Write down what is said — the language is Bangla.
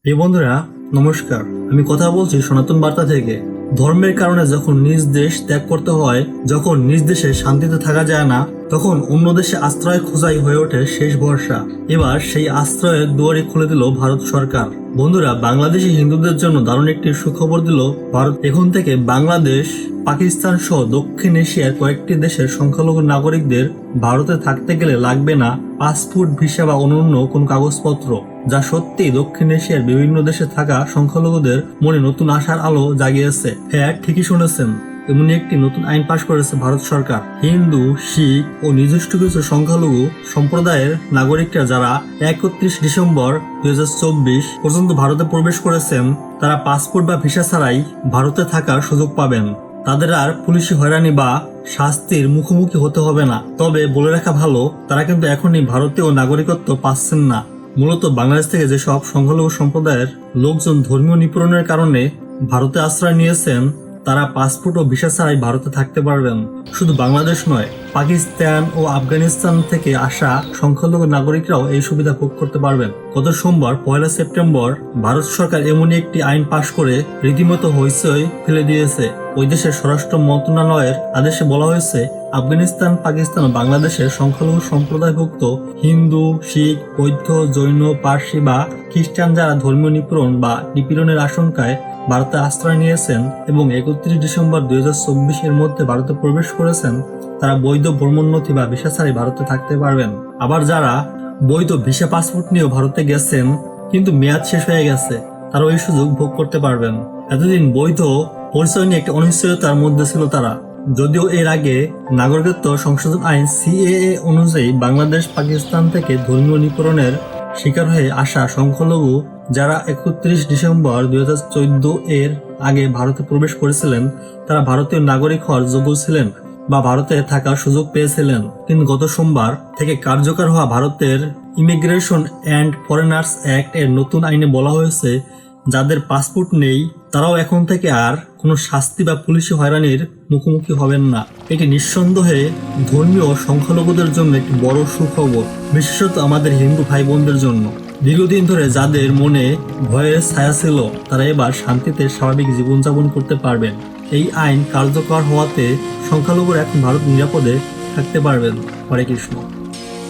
এই বন্ধুরা, নমস্কার। আমি কথা বলছি সনাতন বার্তা থেকে। ধর্মের কারণে যখন নিজ দেশ ত্যাগ করতে হয়, যখন নিজ দেশে শান্তিতে থাকা যায় না, তখন অন্য দেশে আশ্রয় খোঁজাই হয়ে ওঠে শেষ ভরসা। এবার সেই আশ্রয়ের দুয়ারই খুলে দিল ভারত সরকার। বন্ধুরা, বাংলাদেশি হিন্দুদের জন্য দারুণ একটি সুখবর দিল ভারত। এখন থেকে বাংলাদেশ, পাকিস্তান সহ দক্ষিণ এশিয়ার কয়েকটি দেশের সংখ্যালঘু নাগরিকদের ভারতে থাকতে গেলে লাগবে না পাসপোর্ট, ভিসা বা অন্যান্য কোন কাগজপত্র, যা সত্যি দক্ষিণ এশিয়ার বিভিন্ন দেশে থাকা সংখ্যালঘুদের মনে নতুন আশার আলো জাগিয়েছে। হ্যাঁ, ঠিকই শুনেছেন, এমনি একটি নতুন আইন পাশ করেছে ভারত সরকার। হিন্দু, শিখ ও নির্দিষ্ট কিছু সংখ্যালঘু সম্প্রদায়ের নাগরিকরা যারা 31 ডিসেম্বর 2024 পর্যন্ত ভারতে প্রবেশ করেছেন, তারা পাসপোর্ট বা ভিসা ছাড়াই ভারতে থাকার সুযোগ পাবেন। তাদের আর পুলিশি হয়রানি বা শাস্তির মুখোমুখি হতে হবে না। তবে বলে রাখা ভালো, তারা কিন্তু এখনই ভারতীয় নাগরিকত্ব পাচ্ছেন না। মূলত বাংলাদেশ থেকে যেসব সংখ্যালঘু সম্প্রদায়ের লোকজন ধর্মীয় নিপীড়নের কারণে ভারতে আশ্রয় নিয়েছেন, তারা পাসপোর্ট ও ভিসা ছাড়াই ভারতে থাকতে পারবেন। শুধু বাংলাদেশ নয়, পাকিস্তান ও আফগানিস্তান থেকে আসা সংখ্যালঘু নাগরিকরাও এই সুবিধা ভোগ করতে পারবেন। গত সোমবার 1 সেপ্টেম্বর ভারত সরকার এমনই একটি আইন পাশ করে রীতিমতো হইচই ফেলে দিয়েছে। ওই দেশের স্বরাষ্ট্র মন্ত্রণালয়ের আদেশে বলা হয়েছে, আফগানিস্তান, পাকিস্তান ও বাংলাদেশের সংখ্যালঘু সম্প্রদায়ভুক্ত হিন্দু, শিখ, বৌদ্ধ, জৈন, পার্সি বা খ্রিস্টান যারা ধর্মীয় নিপীড়নের আশঙ্কায় ভারতে আশ্রয় নিয়েছেন এবং 31 ডিসেম্বর 2024 এর মধ্যে ভারতে প্রবেশ করেছেন, তারা বৈধ ভ্রমণনথি বা ভিসা ছাড়াই ভারতে থাকতে পারবেন। আবার যারা বৈধ ভিসা, পাসপোর্ট নিয়েও ভারতে গেছেন কিন্তু মেয়াদ শেষ হয়ে গেছে, তারাও এই সুযোগ ভোগ করতে পারবেন। এতদিন বৈধ পরিচয় নিয়ে একটি অনিশ্চয়তার মধ্যে ছিল তারা। যদিও এর আগে নাগরিকত্ব সংশোধন আইন CAA অনুযায়ী বাংলাদেশ, পাকিস্তান থেকে ধর্মীয় নিপীড়নের শিকার হয়ে আসা সংখ্যালঘু যারা 31 ডিসেম্বর 2014 এর আগে ভারতে প্রবেশ করেছিলেন, তারা ভারতীয় নাগরিক হওয়ার যোগ্য ছিলেন বা ভারতে থাকার সুযোগ পেয়েছিলেন। কিন্তু গত সোমবার থেকে কার্যকর হওয়া ভারতের ইমিগ্রেশন অ্যান্ড ফরেনার্স অ্যাক্ট এর নতুন আইনে বলা হয়েছে, যাদের পাসপোর্ট নেই তারাও এখন থেকে আর কোনো শাস্তি বা পুলিশি হয়রানির মুখোমুখি হবেন না। এটি নিঃসন্দেহে ধর্মীয় সংখ্যালঘুদের জন্য একটি বড় সুখবর, বিশেষত আমাদের হিন্দু ভাই বোনদের জন্য। দীর্ঘদিন ধরে যাদের মনে ভয়ের ছায়া ছিল, তারা এবার শান্তিতে স্বাভাবিক জীবনযাপন করতে পারবেন। এই আইন কার্যকর হওয়াতে সংখ্যালঘুরা এখন ভারত নিরাপদে থাকতে পারবেন। হরে কৃষ্ণ।